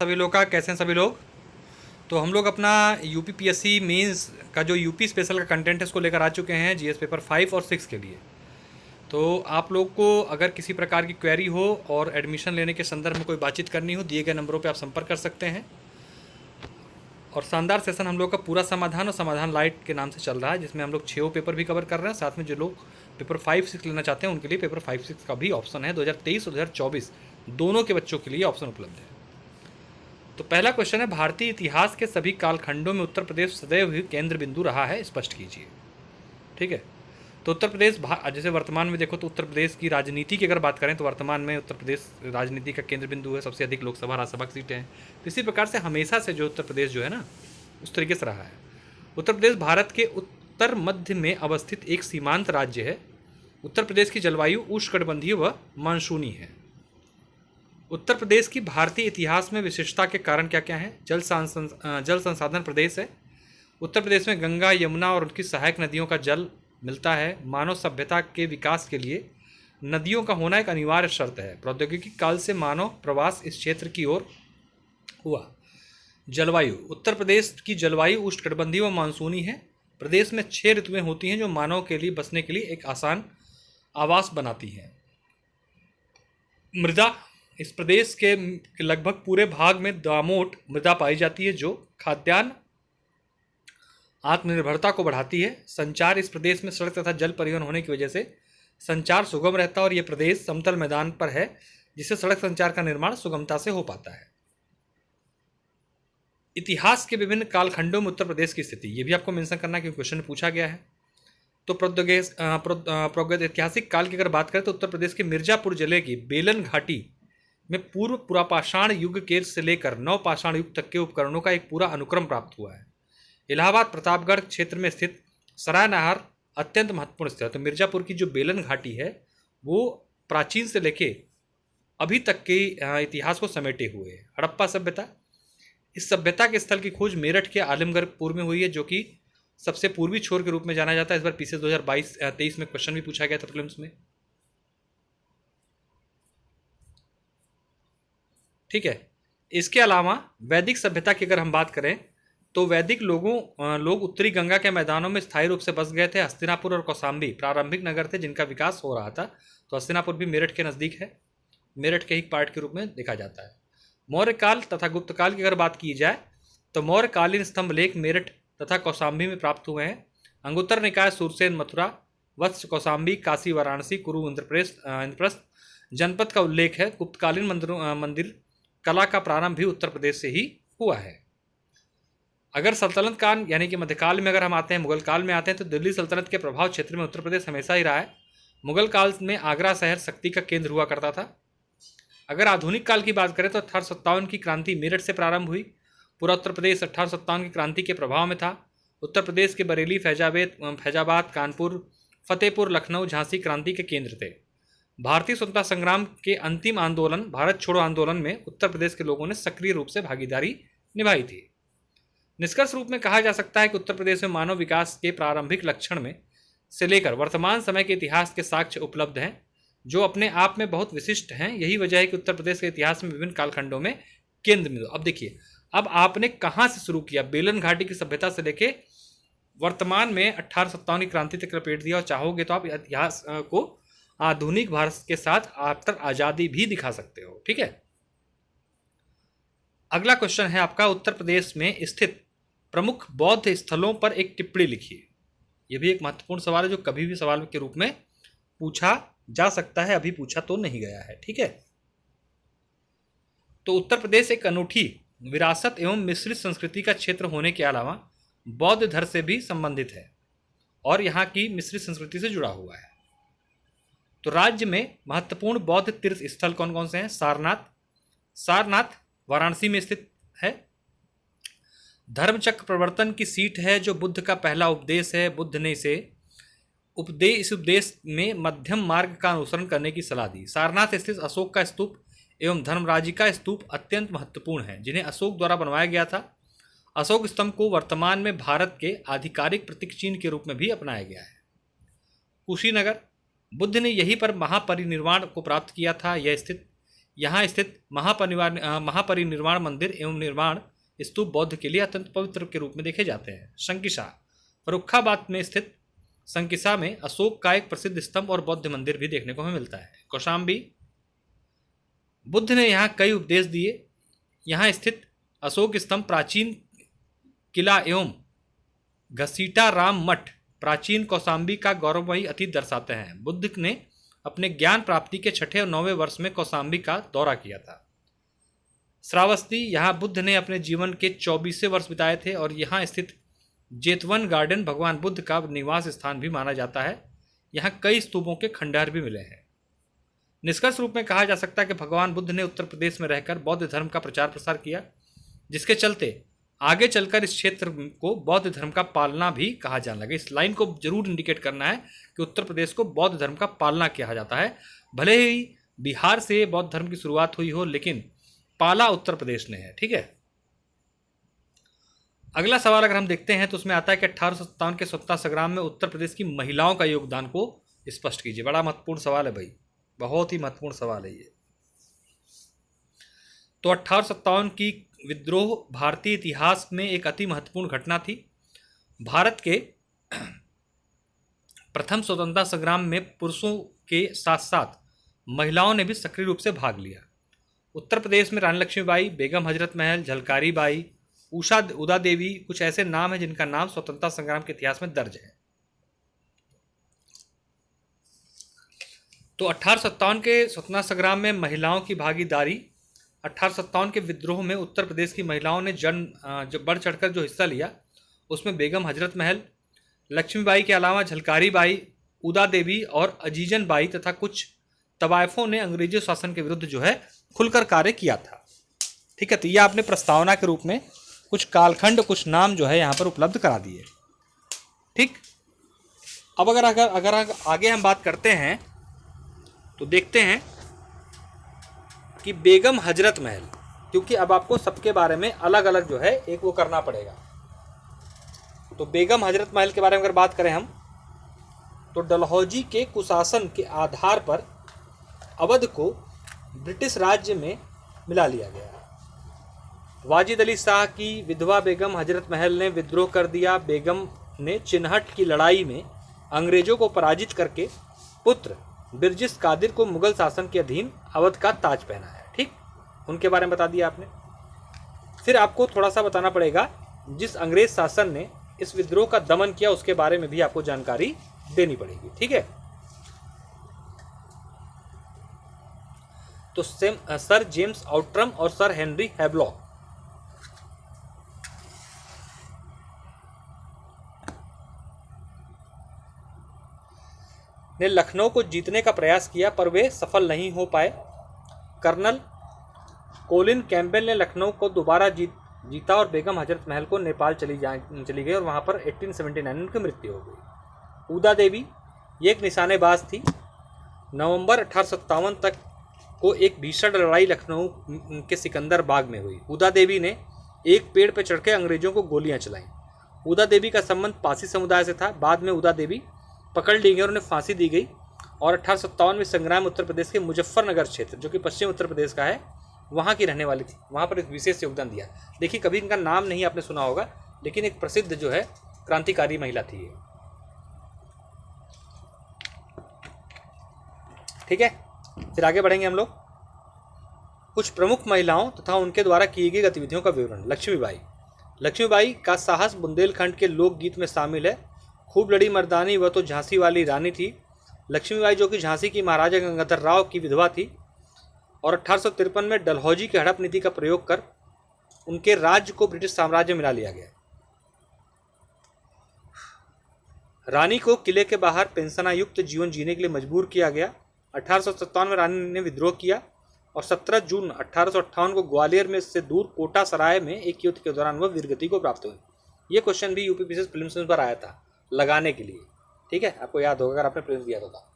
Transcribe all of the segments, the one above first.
सभी लोग का कैसे हैं सभी लोग। तो हम लोग अपना यूपी पीएससी मेंस का जो यूपी स्पेशल का कंटेंट है उसको लेकर आ चुके हैं जीएस पेपर 5 और 6 के लिए। तो आप लोग को अगर किसी प्रकार की क्वेरी हो और एडमिशन लेने के संदर्भ में कोई बातचीत करनी हो, दिए गए नंबरों पे आप संपर्क कर सकते हैं। और शानदार सेशन हम लोग का पूरा समाधान और समाधान लाइट के नाम से चल रहा है, जिसमें हम लोग 6 पेपर भी कवर कर रहे हैं। साथ में जो लोग पेपर 5-6 लेना चाहते हैं उनके लिए पेपर 5-6 का भी ऑप्शन है। 2023 और 2024 दोनों के बच्चों के लिए ऑप्शन उपलब्ध है। तो पहला क्वेश्चन है, भारतीय इतिहास के सभी कालखंडों में उत्तर प्रदेश सदैव ही केंद्र बिंदु रहा है, स्पष्ट कीजिए। ठीक है। तो उत्तर प्रदेश जैसे वर्तमान में देखो तो उत्तर प्रदेश की राजनीति की अगर बात करें तो वर्तमान में उत्तर प्रदेश राजनीति का केंद्र बिंदु है। सबसे अधिक लोकसभा राज्यसभा की सीटें हैं। तो इसी प्रकार से हमेशा से जो उत्तर प्रदेश जो है ना उस तरीके से रहा है। उत्तर प्रदेश भारत के उत्तर मध्य में अवस्थित एक सीमांत राज्य है। उत्तर प्रदेश की जलवायु उष्णकटिबंधीय व मानसूनी है। उत्तर प्रदेश की भारतीय इतिहास में विशेषता के कारण क्या क्या हैं? जल संसाधन प्रदेश है। उत्तर प्रदेश में गंगा, यमुना और उनकी सहायक नदियों का जल मिलता है। मानव सभ्यता के विकास के लिए नदियों का होना एक अनिवार्य शर्त है। प्रौद्योगिकी काल से मानव प्रवास इस क्षेत्र की ओर हुआ। जलवायु, उत्तर प्रदेश की जलवायु उष्णकटिबंधीय व मानसूनी है। प्रदेश में 6 ऋतुएं होती हैं जो मानव के लिए बसने के लिए एक आसान आवास बनाती हैं। मृदा, इस प्रदेश के लगभग पूरे भाग में दामोट मृदा पाई जाती है जो खाद्यान्न आत्मनिर्भरता को बढ़ाती है। संचार, इस प्रदेश में सड़क तथा जल परिवहन होने की वजह से संचार सुगम रहता है और यह प्रदेश समतल मैदान पर है जिससे सड़क संचार का निर्माण सुगमता से हो पाता है। इतिहास के विभिन्न कालखंडों में उत्तर प्रदेश की स्थिति, ये भी आपको मेंशन करना है क्योंकि क्वेश्चन पूछा गया है। तो ऐतिहासिक काल की अगर बात करें तो उत्तर प्रदेश के मिर्जापुर जिले की बेलन घाटी में पूर्व पुरापाषाण युग के से लेकर नवपाषाण युग तक के उपकरणों का एक पूरा अनुक्रम प्राप्त हुआ है। इलाहाबाद प्रतापगढ़ क्षेत्र में स्थित सरायनहार अत्यंत महत्वपूर्ण स्थित है। तो मिर्जापुर की जो बेलन घाटी है वो प्राचीन से लेके अभी तक के इतिहास को समेटे हुए है। हड़प्पा सभ्यता, इस सभ्यता के स्थल की खोज मेरठ के आलमगढ़पुर में हुई है जो कि सबसे पूर्वी छोर के रूप में जाना जाता है। इस बार पीछे 2022-23 में क्वेश्चन भी पूछा गया था प्रीलिम्स में। ठीक है। इसके अलावा वैदिक सभ्यता की अगर हम बात करें तो वैदिक लोग उत्तरी गंगा के मैदानों में स्थायी रूप से बस गए थे। हस्तिनापुर और कौशाम्बी प्रारंभिक नगर थे जिनका विकास हो रहा था। तो हस्तिनापुर भी मेरठ के नज़दीक है, मेरठ के ही पार्ट के रूप में देखा जाता है। मौर्य काल तथा गुप्त काल की अगर बात की जाए तो मौर्यकालीन स्तंभ लेख मेरठ तथा कौशाम्बी में प्राप्त हुए हैं। अंगुत्तर निकाय, सूरसेन मथुरा, वत्स कौशाम्बी, काशी वाराणसी, कुरु इंद्रप्रस्थ जनपद का उल्लेख है। गुप्तकालीन मंदिर कला का प्रारंभ भी उत्तर प्रदेश से ही हुआ है। अगर सल्तनत काल यानी कि मध्यकाल में अगर हम आते हैं, मुगल काल में आते हैं तो दिल्ली सल्तनत के प्रभाव क्षेत्र में उत्तर प्रदेश हमेशा ही रहा है। मुगल काल में आगरा शहर शक्ति का केंद्र हुआ करता था। अगर आधुनिक काल की बात करें तो 1857 की क्रांति मेरठ से प्रारंभ हुई। पूरा उत्तर प्रदेश 1857 की क्रांति के प्रभाव में था। उत्तर प्रदेश के बरेली, फैजाबाद, कानपुर, फतेहपुर, लखनऊ, झांसी क्रांति के केंद्र थे। भारतीय स्वतंत्रता संग्राम के अंतिम आंदोलन भारत छोड़ो आंदोलन में उत्तर प्रदेश के लोगों ने सक्रिय रूप से भागीदारी निभाई थी। निष्कर्ष रूप में कहा जा सकता है कि उत्तर प्रदेश में मानव विकास के प्रारंभिक लक्षण में से लेकर वर्तमान समय के इतिहास के साक्ष्य उपलब्ध हैं जो अपने आप में बहुत विशिष्ट हैं। यही वजह है कि उत्तर प्रदेश के इतिहास में विभिन्न कालखंडों में केंद्र बिंदु। अब देखिए, अब आपने कहाँ से शुरू किया? बेलन घाटी की सभ्यता से लेके वर्तमान में 1857 की क्रांति तक लपेट दिया और चाहोगे तो आप इतिहास को आधुनिक भारत के साथ आफ्टर आज़ादी भी दिखा सकते हो। ठीक है। अगला क्वेश्चन है आपका, उत्तर प्रदेश में स्थित प्रमुख बौद्ध स्थलों पर एक टिप्पणी लिखिए। यह भी एक महत्वपूर्ण सवाल है जो कभी भी सवाल के रूप में पूछा जा सकता है, अभी पूछा तो नहीं गया है। ठीक है। तो उत्तर प्रदेश एक अनूठी विरासत एवं मिश्रित संस्कृति का क्षेत्र होने के अलावा बौद्ध धर्म से भी संबंधित है और यहाँ की मिश्रित संस्कृति से जुड़ा हुआ है। तो राज्य में महत्वपूर्ण बौद्ध तीर्थ स्थल कौन कौन से हैं? सारनाथ वाराणसी में स्थित है। धर्मचक्र प्रवर्तन की सीट है जो बुद्ध का पहला उपदेश है। बुद्ध ने इस उपदेश में मध्यम मार्ग का अनुसरण करने की सलाह दी। सारनाथ स्थित अशोक का स्तूप एवं धर्मराजी का स्तूप अत्यंत महत्वपूर्ण है जिन्हें अशोक द्वारा बनवाया गया था। अशोक स्तंभ को वर्तमान में भारत के आधिकारिक प्रतीक चिन्ह के रूप में भी अपनाया गया है। कुशीनगर, बुद्ध ने यहीं पर महापरिनिर्वाण को प्राप्त किया था। यह स्थित यहाँ स्थित महापरिनिर्वाण मंदिर एवं निर्वाण स्तूप बौद्ध के लिए अत्यंत पवित्र के रूप में देखे जाते हैं। संकिसा, फर्रुखाबाद में स्थित संकिसा में अशोक का एक प्रसिद्ध स्तंभ और बौद्ध मंदिर भी देखने को हमें मिलता है। कौशाम्बी, बुद्ध ने यहाँ कई उपदेश दिए। यहाँ स्थित अशोक स्तंभ, प्राचीन किला एवं घसीटा राम मठ प्राचीन कौशाम्बी का गौरवमयी अतीत दर्शाते हैं। बुद्ध ने अपने ज्ञान प्राप्ति के 6ठे और 9वें वर्ष में कौशाम्बी का दौरा किया था। श्रावस्ती, यहाँ बुद्ध ने अपने जीवन के 24वें वर्ष बिताए थे और यहाँ स्थित जेतवन गार्डन भगवान बुद्ध का निवास स्थान भी माना जाता है। यहाँ कई स्तूपों के खंडहर भी मिले हैं। निष्कर्ष रूप में कहा जा सकता है कि भगवान बुद्ध ने उत्तर प्रदेश में रहकर बौद्ध धर्म का प्रचार प्रसार किया, जिसके चलते आगे चलकर इस क्षेत्र को बौद्ध धर्म का पालना भी कहा जाने लगा। इस लाइन को जरूर इंडिकेट करना है कि उत्तर प्रदेश को बौद्ध धर्म का पालना कहा जाता है। भले ही बिहार से बौद्ध धर्म की शुरुआत हुई हो, लेकिन पाला उत्तर प्रदेश ने है। ठीक है, अगला सवाल अगर हम देखते हैं तो उसमें आता है कि 1857 के स्वतंत्रता संग्राम में उत्तर प्रदेश की महिलाओं का योगदान को स्पष्ट कीजिए। बड़ा महत्वपूर्ण सवाल है भाई, बहुत ही महत्वपूर्ण सवाल है ये। तो 1857 की विद्रोह भारतीय इतिहास में एक अति महत्वपूर्ण घटना थी। भारत के प्रथम स्वतंत्रता संग्राम में पुरुषों के साथ साथ महिलाओं ने भी सक्रिय रूप से भाग लिया। उत्तर प्रदेश में रानी लक्ष्मीबाई, बेगम हजरत महल, झलकारी बाई, उदा देवी कुछ ऐसे नाम हैं जिनका नाम स्वतंत्रता संग्राम के इतिहास में दर्ज है। तो 1857 के स्वतंत्रता संग्राम में महिलाओं की भागीदारी, 1857 के विद्रोह में उत्तर प्रदेश की महिलाओं ने बढ़ चढ़कर जो हिस्सा लिया, उसमें बेगम हजरत महल, लक्ष्मीबाई के अलावा झलकारी बाई, उदा देवी और अजीजन बाई तथा कुछ तवायफों ने अंग्रेजी शासन के विरुद्ध जो है खुलकर कार्य किया था। ठीक है, तो ये आपने प्रस्तावना के रूप में कुछ कालखंड, कुछ नाम जो है यहाँ पर उपलब्ध करा दिए। ठीक, अब अगर आगे हम बात करते हैं तो देखते हैं कि बेगम हजरत महल, क्योंकि अब आपको सबके बारे में अलग अलग जो है एक वो करना पड़ेगा। तो बेगम हजरत महल के बारे में अगर बात करें हम, तो डलहौजी के कुशासन के आधार पर अवध को ब्रिटिश राज्य में मिला लिया गया। वाजिद अली शाह की विधवा बेगम हजरत महल ने विद्रोह कर दिया। बेगम ने चिन्हट की लड़ाई में अंग्रेजों को पराजित करके पुत्र बिरजिस कादिर को मुगल शासन के अधीन अवध का ताज पहनाया। ठीक, उनके बारे में बता दिया आपने। फिर आपको थोड़ा सा बताना पड़ेगा, जिस अंग्रेज शासन ने इस विद्रोह का दमन किया उसके बारे में भी आपको जानकारी देनी पड़ेगी। ठीक है, तो सर जेम्स आउट्रम और सर हेनरी हैवलॉक ने लखनऊ को जीतने का प्रयास किया, पर वे सफल नहीं हो पाए। कर्नल कोलिन कैम्पबेल ने लखनऊ को दोबारा जीता और बेगम हजरत महल को नेपाल चली गई और वहां पर 1879 में उनकी मृत्यु हो गई। उदा देवी ये एक निशानेबाज थी। नवंबर 1857 तक को एक भीषण लड़ाई लखनऊ के सिकंदर बाग में हुई। उदा देवी ने एक पेड़ पर चढ़कर अंग्रेजों को गोलियां चलाईं। उदा देवी का संबंध पासी समुदाय से था। बाद में उदा देवी पकड़ ली गई और उन्हें फांसी दी गई और 1857 में संग्राम उत्तर प्रदेश के मुजफ्फरनगर क्षेत्र, जो कि पश्चिम उत्तर प्रदेश का है, वहाँ की रहने वाली थी। वहाँ पर एक विशेष योगदान दिया। देखिए, कभी इनका नाम नहीं आपने सुना होगा, लेकिन एक प्रसिद्ध जो है क्रांतिकारी महिला थी ये। ठीक है, फिर आगे बढ़ेंगे हम लोग। कुछ प्रमुख महिलाओं तथा उनके द्वारा की गई गतिविधियों का विवरण। लक्ष्मीबाई का साहस बुंदेलखंड के लोकगीत में शामिल है। खूब लड़ी मर्दानी, वह तो झांसी वाली रानी थी। लक्ष्मीबाई, जो कि झांसी की महाराजा गंगाधर राव की विधवा थी और 1853 में डलहौजी की हड़प नीति का प्रयोग कर उनके राज्य को ब्रिटिश साम्राज्य मिला लिया गया। रानी को किले के बाहर पेंशनायुक्त जीवन जीने के लिए मजबूर किया गया। 1857 में रानी ने विद्रोह किया और 17 जून 1858 को ग्वालियर में से दूर कोटा सराय में एक युद्ध के दौरान वह वीरगति को प्राप्त हुई। ये क्वेश्चन भी यूपीपीएससी प्रीलिम्स पर आया था लगाने के लिए। ठीक है, आपको याद होगा अगर आपने प्रीलिम्स दिया था।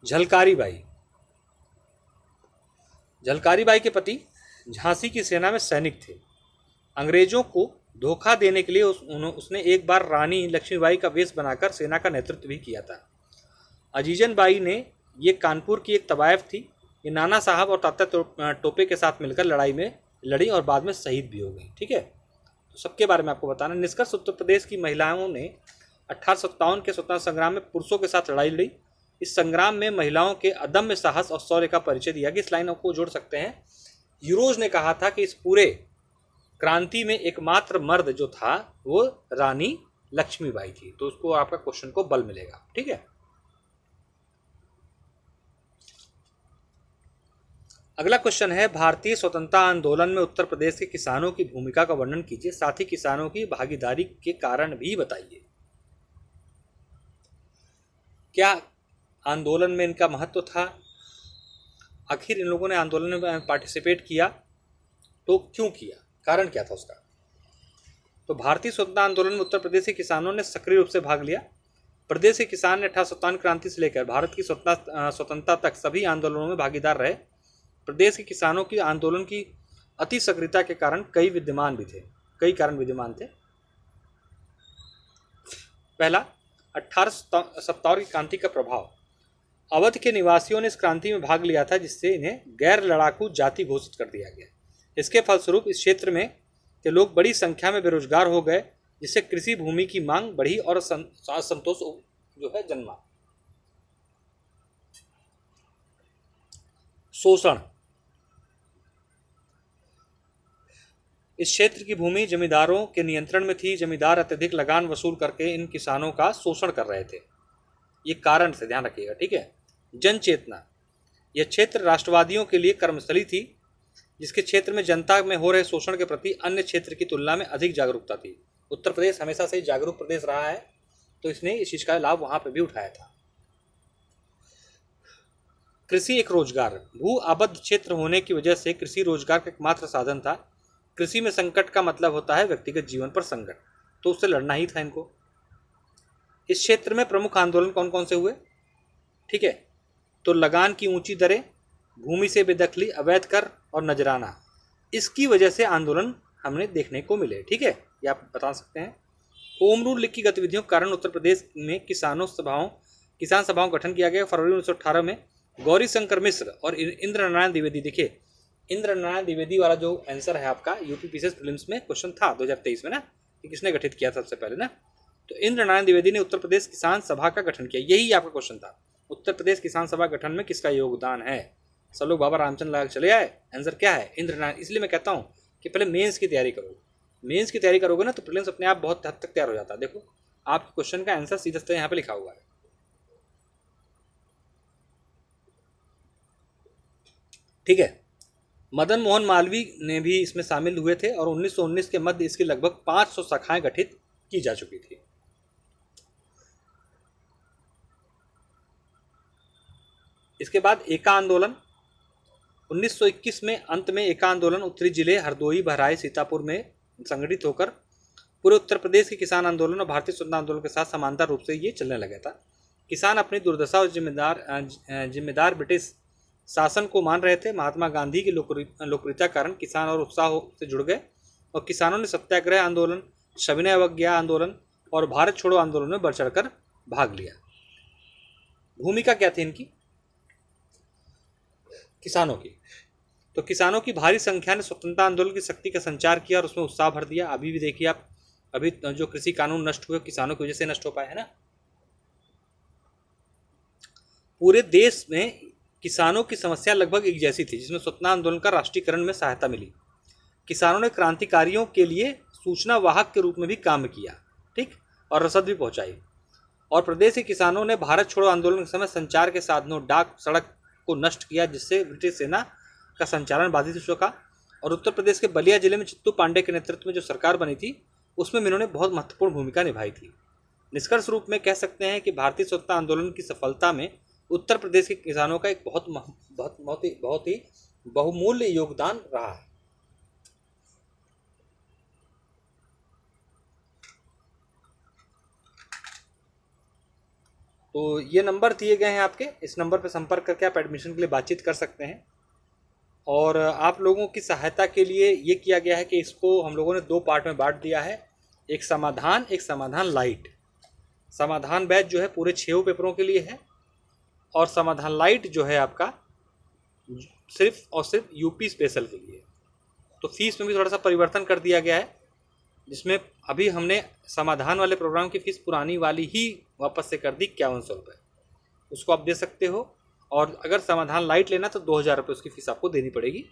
झलकारी बाई के पति झांसी की सेना में सैनिक थे। अंग्रेजों को धोखा देने के लिए उसने एक बार रानी लक्ष्मीबाई का वेश बनाकर सेना का नेतृत्व भी किया था। अजीजन बाई ने ये कानपुर की एक तवायफ थी। ये नाना साहब और तात्या टोपे के साथ मिलकर लड़ाई में लड़ी और बाद में शहीद भी हो गई। ठीक है, तो सबके बारे में आपको बताना। निष्कर्ष, उत्तर प्रदेश की महिलाओं ने 1857 के स्वतंत्रता संग्राम में पुरुषों के साथ लड़ाई लड़ी। इस संग्राम में महिलाओं के अदम्य साहस और शौर्य का परिचय दिया गया। इस लाइन को जोड़ सकते हैं। यूरोज ने कहा था कि इस पूरे क्रांति में एकमात्र मर्द जो था वो रानी लक्ष्मीबाई थी। तो उसको आपका क्वेश्चन को बल मिलेगा। ठीक है, अगला क्वेश्चन है, भारतीय स्वतंत्रता आंदोलन में उत्तर प्रदेश के किसानों की भूमिका का वर्णन कीजिए, साथ ही किसानों की भागीदारी के कारण भी बताइए। क्या आंदोलन में इनका महत्व था? आखिर इन लोगों ने आंदोलन में पार्टिसिपेट किया तो क्यों किया, कारण क्या था उसका? तो भारतीय स्वतंत्रता आंदोलन में उत्तर प्रदेश के किसानों ने सक्रिय रूप से भाग लिया। प्रदेश के किसान ने 1857 क्रांति से लेकर भारत की स्वतंत्रता तक सभी आंदोलनों में भागीदार रहे। प्रदेश के किसानों की आंदोलन की अति सक्रियता के कारण कई कारण विद्यमान थे। पहला, 1857 की क्रांति का प्रभाव। अवध के निवासियों ने इस क्रांति में भाग लिया था, जिससे इन्हें गैर लड़ाकू जाति घोषित कर दिया गया। इसके फलस्वरूप इस क्षेत्र में के लोग बड़ी संख्या में बेरोजगार हो गए, जिससे कृषि भूमि की मांग बढ़ी और असंतोष जो है जन्मा। शोषण। इस क्षेत्र की भूमि जमींदारों के नियंत्रण में थी। जमींदार अत्यधिक लगान वसूल करके इन किसानों का शोषण कर रहे थे। ये कारण से ध्यान रखिएगा। ठीक है, जन चेतना। यह क्षेत्र राष्ट्रवादियों के लिए कर्मस्थली थी, जिसके क्षेत्र में जनता में हो रहे शोषण के प्रति अन्य क्षेत्र की तुलना में अधिक जागरूकता थी। उत्तर प्रदेश हमेशा से जागरूक प्रदेश रहा है, तो इसने इस चीज का लाभ वहां पर भी उठाया था। कृषि एक रोजगार। भू आबद्ध क्षेत्र होने की वजह से कृषि रोजगार का एकमात्र साधन था। कृषि में संकट का मतलब होता है व्यक्तिगत जीवन पर संकट, तो उससे लड़ना ही था इनको। इस क्षेत्र में प्रमुख आंदोलन कौन कौन से हुए? ठीक है, तो लगान की ऊंची दरें, भूमि से बेदखली, अवैध कर और नजराना, इसकी वजह से आंदोलन हमने देखने को मिले। ठीक है, ये आप बता सकते हैं। होम रूल लीग की गतिविधियों के कारण उत्तर प्रदेश में किसान सभाओं का गठन किया गया। फरवरी 1918 में गौरी शंकर मिश्र और इंद्र नारायण द्विवेदी। देखिए, इंद्र नारायण द्विवेदी वाला जो आंसर है आपका यूपी पीसीएस प्रीलिम्स में क्वेश्चन था 2023 में ना, कि किसने गठित किया सबसे पहले ना, तो इंद्र नारायण द्विवेदी ने उत्तर प्रदेश किसान सभा का गठन किया। यही आपका क्वेश्चन था, उत्तर प्रदेश किसान सभा गठन में किसका योगदान है? सब लोग बाबा रामचंद्र लाल चले आए। आंसर क्या है? इंद्र नारायण। इसलिए मैं कहता हूँ कि पहले मेंस की तैयारी करो। मेंस की तैयारी करोगे ना तो प्रीलिम्स अपने आप बहुत हद तक तैयार हो जाता है। देखो, आपके क्वेश्चन का आंसर सीधा सीधा यहाँ पे लिखा हुआ है। ठीक है, मदन मोहन मालवीय ने भी इसमें शामिल हुए थे और 1919 के मध्य इसकी लगभग 500 शाखाएं गठित की जा चुकी थी। इसके बाद एका आंदोलन। 1921 में अंत में एका आंदोलन उत्तरी जिले हरदोई, बहराइच, सीतापुर में संगठित होकर पूरे उत्तर प्रदेश के किसान आंदोलन और भारतीय स्वतंत्रता आंदोलन के साथ समांतर रूप से ये चलने लगा था। किसान अपनी दुर्दशा और जिम्मेदार ब्रिटिश शासन को मान रहे थे। महात्मा गांधी की लोकप्रियता कारण किसान और उत्साह से जुड़ गए और किसानों ने सत्याग्रह आंदोलन, सविनय अवज्ञा आंदोलन और भारत छोड़ो आंदोलन में बढ़ चढ़कर भाग लिया। भूमिका क्या थी इनकी? किसानों की, तो किसानों की भारी संख्या ने स्वतंत्रता आंदोलन की शक्ति का संचार किया और उसमें उत्साह भर दिया। अभी भी देखिए आप, अभी जो कृषि कानून नष्ट हुए किसानों की वजह से नष्ट हो पाए, है ना। पूरे देश में किसानों की समस्या लगभग एक जैसी थी, जिसमें स्वतंत्रता आंदोलन का राष्ट्रीयकरण में सहायता मिली। किसानों ने क्रांतिकारियों के लिए सूचना वाहक के रूप में भी काम किया, ठीक, और रसद भी पहुंचाई। और प्रदेश के किसानों ने भारत छोड़ो आंदोलन के समय संचार के साधनों, डाक, सड़क को नष्ट किया, जिससे ब्रिटिश सेना का संचालन बाधित हो चुका। और उत्तर प्रदेश के बलिया जिले में चित्तू पांडे के नेतृत्व में जो सरकार बनी थी, उसमें इन्होंने बहुत महत्वपूर्ण भूमिका निभाई थी। निष्कर्ष रूप में कह सकते हैं कि भारतीय स्वतंत्रता आंदोलन की सफलता में उत्तर प्रदेश के किसानों का एक बहुत ही बहुमूल्य योगदान रहा है। तो ये नंबर दिए गए हैं आपके, इस नंबर पर संपर्क करके आप एडमिशन के लिए बातचीत कर सकते हैं। और आप लोगों की सहायता के लिए ये किया गया है कि इसको हम लोगों ने 2 पार्ट में बांट दिया है, एक समाधान लाइट। समाधान बैच जो है पूरे 6 पेपरों के लिए है, और समाधान लाइट जो है आपका सिर्फ और सिर्फ यूपी स्पेशल के लिए। तो फीस में भी थोड़ा सा परिवर्तन कर दिया गया है, जिसमें अभी हमने समाधान वाले प्रोग्राम की फ़ीस पुरानी वाली ही वापस से कर दी 5100 रुपये, उसको आप दे सकते हो। और अगर समाधान लाइट लेना तो 2000 रुपये उसकी फ़ीस आपको देनी पड़ेगी,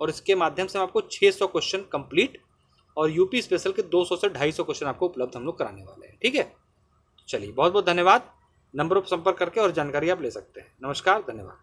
और इसके माध्यम से हम आपको 600 क्वेश्चन कंप्लीट और यूपी स्पेशल के 200 से 250 क्वेश्चन आपको उपलब्ध हम लोग कराने वाले हैं। ठीक है, चलिए बहुत बहुत धन्यवाद। नंबर पर संपर्क करके और जानकारी आप ले सकते हैं। नमस्कार, धन्यवाद।